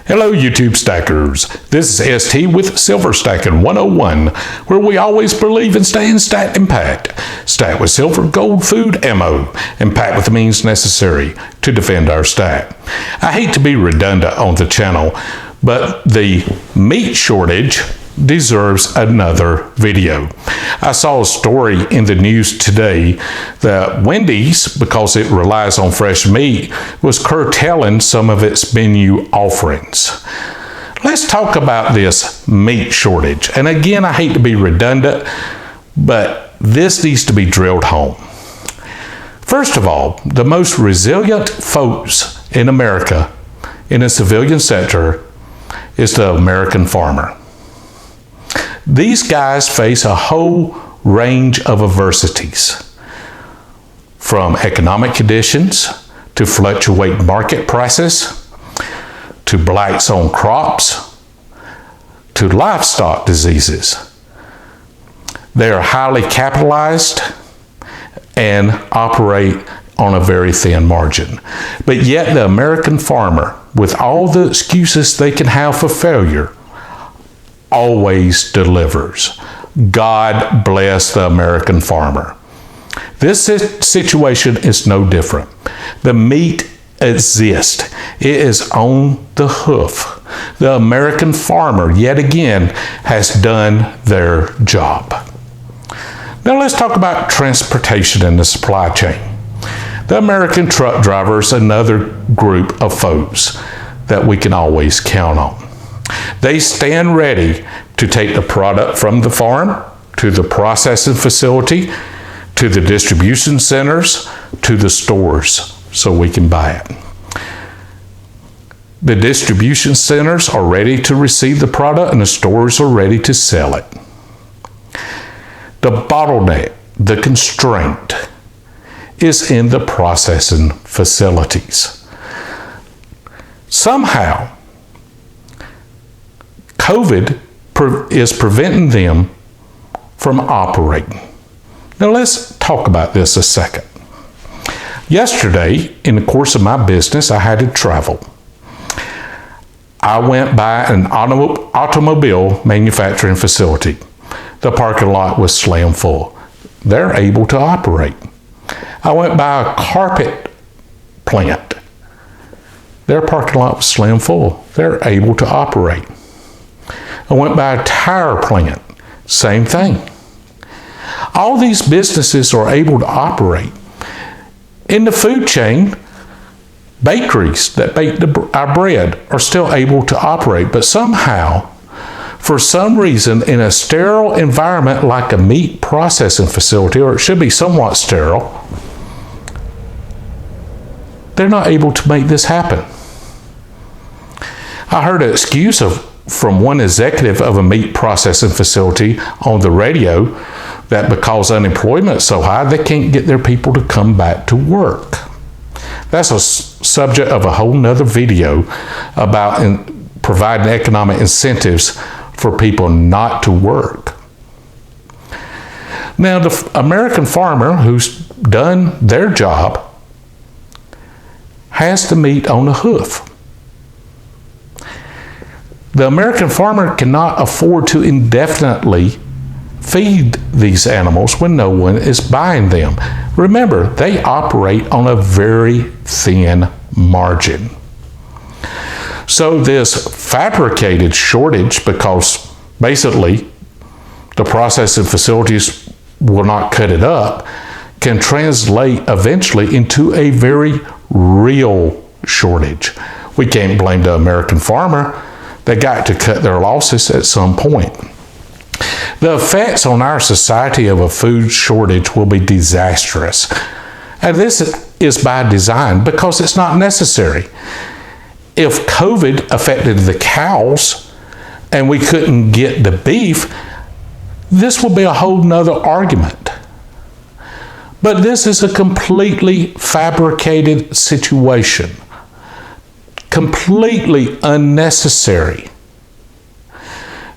Hello YouTube Stackers, this is ST with Silver Stacking 101, where we always believe in staying stacked and packed. Stacked with silver, gold, food, ammo, and packed with the means necessary to defend our stack. I hate to be redundant on the channel, but the meat shortage deserves another video. I saw a story in the news today that Wendy's, because it relies on fresh meat, was curtailing some of its menu offerings. Let's talk about this meat shortage. And again, I hate to be redundant, but this needs to be drilled home. First of all, the most resilient folks in America in the civilian sector is the American farmer. These guys face a whole range of adversities, from economic conditions to fluctuating market prices, to blights on crops, to livestock diseases. They are highly capitalized and operate on a very thin margin. But yet the American farmer, with all the excuses they can have for failure, always delivers. God bless the American farmer. This situation is no different. The meat exists. It is on the hoof. The American farmer, yet again, has done their job. Now let's talk about transportation and the supply chain. The American truck driver is another group of folks that we can always count on. They stand ready to take the product from the farm to the processing facility, to the distribution centers, to the stores so we can buy it. The distribution centers are ready to receive the product and the stores are ready to sell it. The bottleneck, the constraint, is in the processing facilities. Somehow, COVID is preventing them from operating. Now let's talk about this a second. Yesterday, in the course of my business, I had to travel. I went by an automobile manufacturing facility. The parking lot was slam full. They're able to operate. I went by a carpet plant. Their parking lot was slam full. They're able to operate. I went by a tire plant, same thing. All these businesses are able to operate. In the food chain, bakeries that bake our bread are still able to operate, but somehow, for some reason, in a sterile environment like a meat processing facility, or it should be somewhat sterile, they're not able to make this happen. I heard an excuse from one executive of a meat processing facility on the radio that because unemployment is so high, they can't get their people to come back to work. That's a subject of a whole nother video about providing economic incentives for people not to work. Now, the American farmer who's done their job has the meat on the hoof. The American farmer cannot afford to indefinitely feed these animals when no one is buying them. Remember, they operate on a very thin margin. So this fabricated shortage, because basically the processing facilities will not cut it up, can translate eventually into a very real shortage. We can't blame the American farmer. They got to cut their losses at some point. The effects on our society of a food shortage will be disastrous. And this is by design because it's not necessary. If COVID affected the cows and we couldn't get the beef, this would be a whole nother argument. But this is a completely fabricated situation. Completely unnecessary,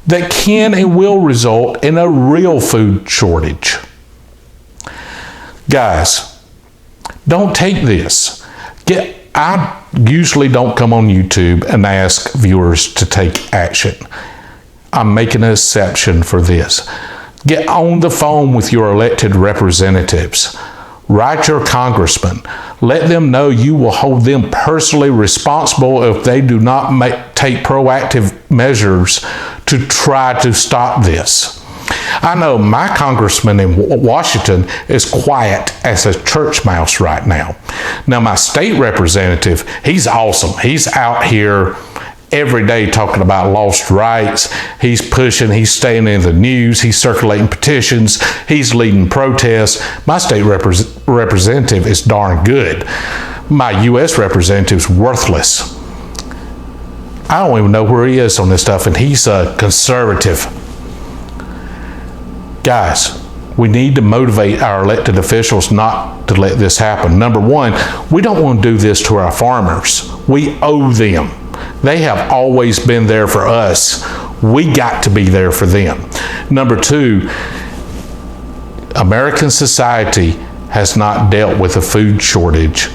that can and will result in a real food shortage. Guys, don't take this. Get I usually don't come on YouTube and ask viewers to take action. I'm making an exception for this. Get on the phone with your elected representatives. Write your congressman. Let them know you will hold them personally responsible if they do not take proactive measures to try to stop this. I know my congressman in Washington is quiet as a church mouse right now. Now, my state representative, he's awesome. He's out here every day talking about lost rights. He's pushing, he's staying in the news, he's circulating petitions, he's leading protests. My state representative is darn good. My U.S. representative's worthless. I don't even know where he is on this stuff, and he's a conservative. Guys, we need to motivate our elected officials not to let this happen. Number one, we don't want to do this to our farmers. We owe them. They have always been there for us. We got to be there for them. Number two, American society has not dealt with a food shortage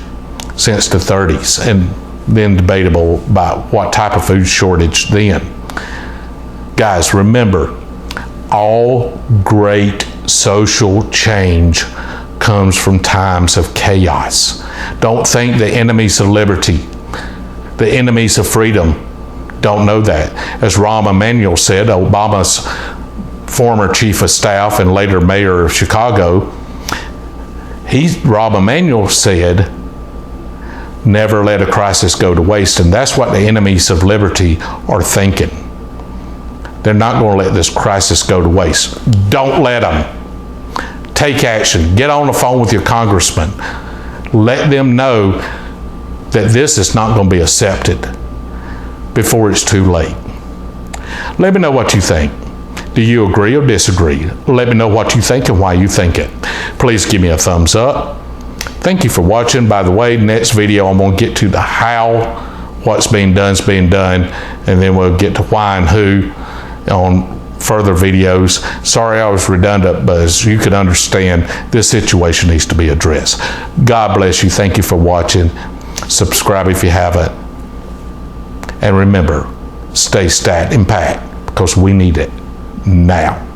since the 30s, and then debatable about what type of food shortage then. Guys, remember, all great social change comes from times of chaos. Don't think the enemies of liberty, the enemies of freedom, don't know that. As Rahm Emanuel said, Obama's former chief of staff and later mayor of Chicago, Rahm Emanuel said, never let a crisis go to waste. And that's what the enemies of liberty are thinking. They're not going to let this crisis go to waste. Don't let them. Take action. Get on the phone with your congressman. Let them know that this is not going to be accepted before it's too late. Let me know what you think. Do you agree or disagree? Let me know what you think and why you think it. Please give me a thumbs up. Thank you for watching. By the way, next video I'm going to get to the how, what's being done is being done, and then we'll get to why and who on further videos. Sorry I was redundant, but as you can understand, this situation needs to be addressed. God bless you. Thank you for watching. Subscribe if you haven't. And remember, stay stat impact, because we need it now.